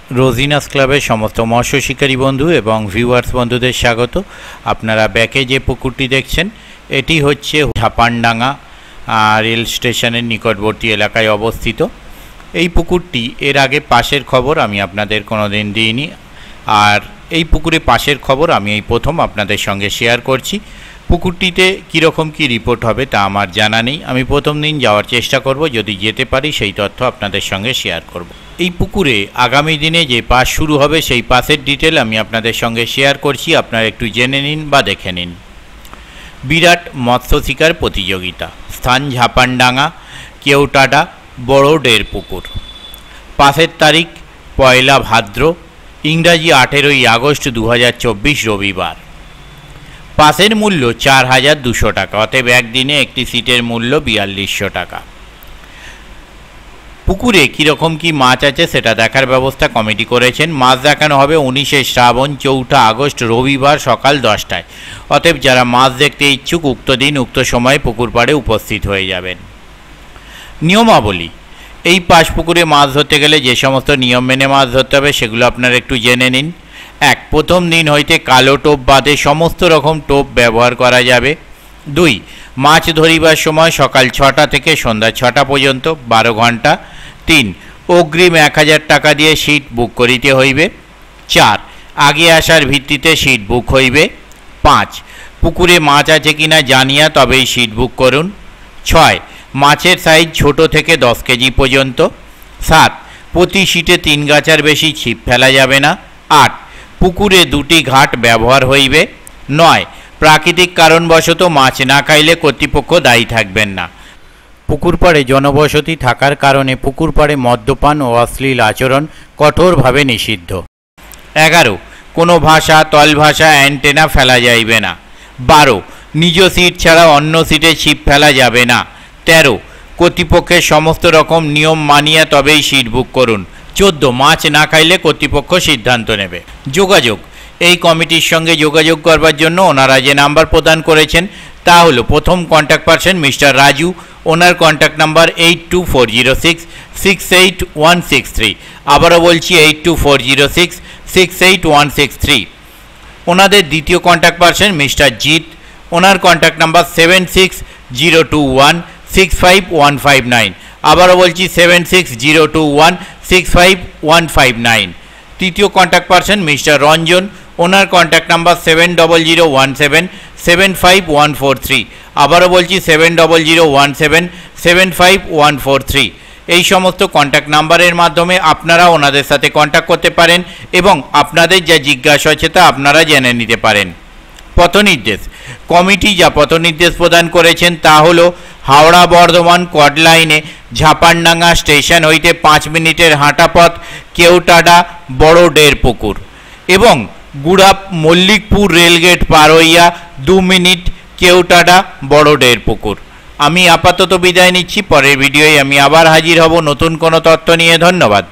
रोजिनास क्लाबर समस्त मत्स्य शिकारी बंधु एवं भिउयार्स बंधुदेर स्वागत। आपनारा बैके जे पुकुरटी देखछेन एटी होच्छे झापानडांगा रेल स्टेशनेर निकटवर्ती एलाकाय अवस्थित। এই পুকুরটি এর আগে পাশের খবর আমি আপনাদের কোনোদিন দিইনি, আর এই পুকুরে পাশের খবর আমি এই প্রথম আপনাদের সঙ্গে শেয়ার করছি। পুকুরটিতে কীরকম কী রিপোর্ট হবে তা আমার জানা নেই। আমি প্রথম দিন যাওয়ার চেষ্টা করব, যদি যেতে পারি সেই তথ্য আপনাদের সঙ্গে শেয়ার করব। এই পুকুরে আগামী দিনে যে পাস শুরু হবে সেই পাসের ডিটেল আমি আপনাদের সঙ্গে শেয়ার করছি, আপনারা একটু জেনে নিন বা দেখে নিন। বিরাট মৎস্য শিকার প্রতিযোগিতা, স্থান ঝাপানডাঙ্গা, কেওটাডা বড় ডের পুকুর। পাসের তারিখ 1 ভাদ্র, ইংরাজি 18 আগস্ট 2024 রবিবার। পাসের মূল্য 4200 টাকা, অতএব একদিনে একটি সিটের মূল্য 4200 টাকা। পুকুরে কীরকম কী মাছ আছে সেটা দেখার ব্যবস্থা কমিটি করেছেন। মাছ দেখানো হবে 19 শ্রাবণ 4 আগস্ট রবিবার সকাল 10টায়। অতএব যারা মাছ দেখতে ইচ্ছুক উক্ত দিন উক্ত সময়ে পুকুর পাড়ে উপস্থিত হয়ে যাবেন। নিয়মাবলী, এই পাশ পুকুরে মাছ ধরতে গেলে যে সমস্ত নিয়ম মেনে মাছ ধরতে হবে সেগুলো আপনারা একটু জেনে নিন। 1. প্রথম দিন হইতে কালো টোপ বাদে সমস্ত রকম টোপ ব্যবহার করা যাবে। 2. মাছ ধরিবার সময় সকাল 6টা থেকে সন্ধ্যা 6টা পর্যন্ত 12 ঘন্টা। 3. অগ্রিম 1000 টাকা দিয়ে সিট বুক করিতে হইবে। 4. আগে আসার ভিত্তিতে সিট বুক হইবে। 5. পুকুরে মাছ আছে কিনা জানিয়া তবেই সিট বুক করুন। 6. মাছের সাইজ ছোট থেকে 10 কেজি পর্যন্ত। 7. প্রতি সিটে 3 গাছার বেশি ছিপ ফেলা যাবে না। 8. পুকুরে 2টি ঘাট ব্যবহার হইবে। 9. প্রাকৃতিক কারণবশত মাছ না খাইলে কর্তৃপক্ষ দায়ী থাকবেন না। পুকুর পাড়ে জনবসতি থাকার কারণে পুকুর পাড়ে মদ্যপান ও অশ্লীল আচরণ কঠোরভাবে নিষিদ্ধ। 11. কোনো ভাষা তল ভাষা অ্যান্টেনা ফেলা যাইবে না। 12. নিজ সিট ছাড়া অন্য সিটে ছিপ ফেলা যাবে না। 13. কর্তৃপক্ষের সমস্ত রকম নিয়ম মানিয়া তবেই সিট বুক করুন। 14. মাছ না খাইলে কর্তৃপক্ষ সিদ্ধান্ত নেবে। যোগাযোগ, এই কমিটির সঙ্গে যোগাযোগ করবার জন্য ওনারা যে নাম্বার প্রদান করেছেন তা হলো, প্রথম কন্ট্যাক্ট পারসন মিস্টার রাজু, ওনার কন্ট্যাক্ট নাম্বার 8240668163। আবারও বলছি 8240668163। ওনাদের দ্বিতীয় কন্ট্যাক্ট পারসন মিস্টার জিৎ, ওনার কন্ট্যাক্ট নাম্বার 7602165159। আবারও বলছি 7602165159। তৃতীয় কন্ট্যাক্ট পারসন মিস্টার রঞ্জন, ওনার কন্ট্যাক্ট নাম্বার 7001775143। আবারও বলছি 7001775143। এই সমস্ত কন্ট্যাক্ট নাম্বারের মাধ্যমে আপনারা ওনাদের সাথে কন্ট্যাক্ট করতে পারেন এবং আপনাদের যা জিজ্ঞাসা আছে তা আপনারা জেনে নিতে পারেন। পথনির্দেশ, কমিটি যা পথনির্দেশ প্রদান করেছেন তা হলো, হাওড়া বর্ধমান কড লাইনে ঝাপানডাঙ্গা স্টেশন হইতে 5 মিনিটের হাঁটা পথ কেওটাডা বড় ডের পুকুর, এবং গুড়াপ মল্লিকপুর রেলগেট পার হইয়া 2 মিনিট কেওটাডা বড় ডের পুকুর। আমি আপাতত বিদায় নিচ্ছি, পরের ভিডিওয় আমি আবার হাজির হব নতুন কোনো তথ্য নিয়ে। ধন্যবাদ।